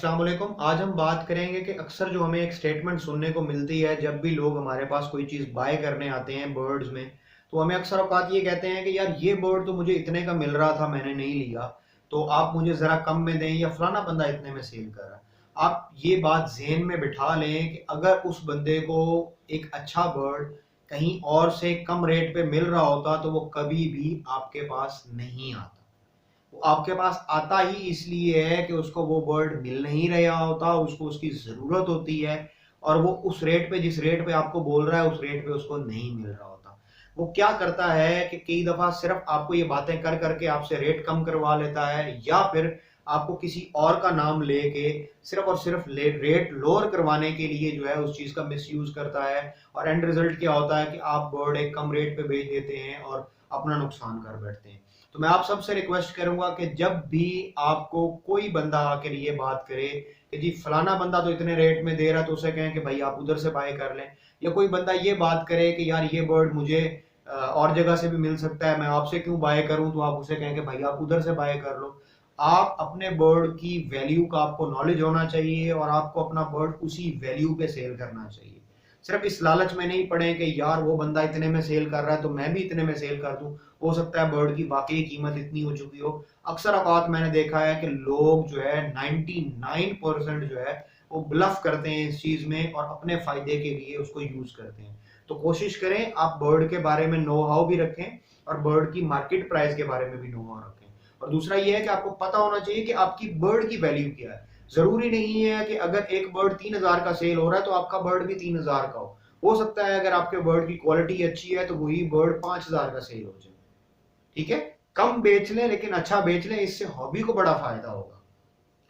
अस्सलाम वालेकुम। आज हम बात करेंगे कि अक्सर जो हमें एक स्टेटमेंट सुनने को मिलती है जब भी लोग हमारे पास कोई चीज़ बाय करने आते हैं बर्ड्स में, तो हमें अक्सर औकात ये कहते हैं कि यार ये बर्ड तो मुझे इतने का मिल रहा था, मैंने नहीं लिया, तो आप मुझे ज़रा कम में दें या फलाना बंदा इतने में सेल कर रहा है। आप ये बात ज़हन में बिठा लें कि अगर उस बंदे को एक अच्छा बर्ड कहीं और से कम रेट पे मिल रहा होता तो वो कभी भी आपके पास नहीं आता। वो आपके पास आता ही इसलिए है कि उसको वो बर्ड मिल नहीं रहा होता, उसको उसकी ज़रूरत होती है और वो उस रेट पे, जिस रेट पे आपको बोल रहा है, उस रेट पे उसको नहीं मिल रहा होता। वो क्या करता है कि कई दफ़ा सिर्फ आपको ये बातें कर करके आपसे रेट कम करवा लेता है या फिर आपको किसी और का नाम लेके सिर्फ और सिर्फ रेट लोअर करवाने के लिए जो है उस चीज़ का मिसयूज करता है और एंड रिजल्ट क्या होता है कि आप बर्ड एक कम रेट पे बेच देते हैं और अपना नुकसान कर बैठते हैं। तो मैं आप सबसे रिक्वेस्ट करूंगा कि जब भी आपको कोई बंदा आकर ये बात करे कि जी फलाना बंदा तो इतने रेट में दे रहा है, तो उसे कहें कि भाई आप उधर से बाय कर लें। या कोई बंदा ये बात करे कि यार ये बर्ड मुझे और जगह से भी मिल सकता है, मैं आपसे क्यों बाय करूं, तो आप उसे कहें कि भाई आप उधर से बाय कर लो। आप अपने बर्ड की वैल्यू का आपको नॉलेज होना चाहिए और आपको अपना बर्ड उसी वैल्यू पे सेल करना चाहिए। सिर्फ इस लालच में नहीं पड़े कि यार वो बंदा इतने में सेल कर रहा है तो मैं भी इतने में सेल कर दूं। हो सकता है बर्ड की वाकई कीमत इतनी हो चुकी हो। अक्सर औकात मैंने देखा है कि लोग जो है 99% जो है वो ब्लफ करते हैं इस चीज में और अपने फायदे के लिए उसको यूज करते हैं। तो कोशिश करें आप बर्ड के बारे में नो हाउ भी रखें और बर्ड की मार्केट प्राइस के बारे में भी नो हाउ रखें। और दूसरा ये है कि आपको पता होना चाहिए कि आपकी बर्ड की वैल्यू क्या है। जरूरी नहीं है कि अगर एक बर्ड 3,000 का सेल हो रहा है तो आपका बर्ड भी 3,000 का हो सकता है अगर आपके बर्ड की क्वालिटी अच्छी है तो वही बर्ड 5,000 का सेल हो जाए। ठीक है, कम बेच लें लेकिन अच्छा बेच लें, इससे हॉबी को बड़ा फायदा होगा।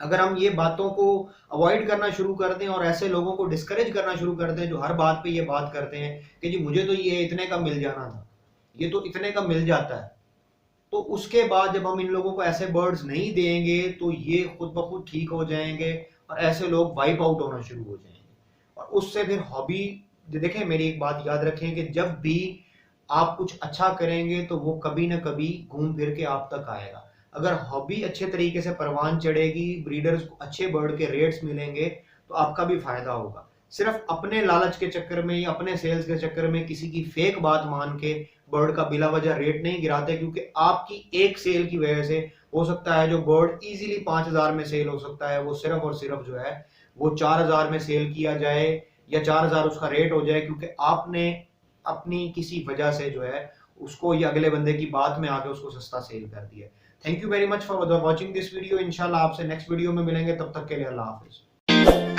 अगर हम ये बातों को अवॉइड करना शुरू कर दें और ऐसे लोगों को डिस्करेज करना शुरू कर दें जो हर बात पे ये बात करते हैं कि जी मुझे तो ये इतने का मिल जाना था, ये तो इतने का मिल जाता है, तो उसके बाद जब हम इन लोगों को ऐसे बर्ड्स नहीं देंगे तो ये खुद ब खुद ठीक हो जाएंगे और ऐसे लोग वाइप आउट होना शुरू हो जाएंगे और उससे फिर हॉबी। देखें, मेरी एक बात याद रखें कि जब भी आप कुछ अच्छा करेंगे तो वो कभी ना कभी घूम फिर के आप तक आएगा। अगर हॉबी अच्छे तरीके से परवान चढ़ेगी, ब्रीडर्स को अच्छे बर्ड के रेट्स मिलेंगे, तो आपका भी फायदा होगा। सिर्फ अपने लालच के चक्कर में या अपने सेल्स के चक्कर में किसी की फेक बात मान के बर्ड का बिला वजह रेट नहीं गिराते, क्योंकि आपकी एक सेल की वजह से हो सकता है जो बर्ड इजीली 5,000 में सेल हो सकता है वो सिर्फ और सिर्फ जो है वो 4,000 में सेल किया जाए या 4,000 उसका रेट हो जाए, क्योंकि आपने अपनी किसी वजह से जो है उसको या अगले बंदे की बात में आके उसको सस्ता सेल कर दिया। Thank you very much for watching this video. इंशाल्लाह आपसे नेक्स्ट वीडियो में मिलेंगे, तब तक के लिए अल्लाह हाफिज।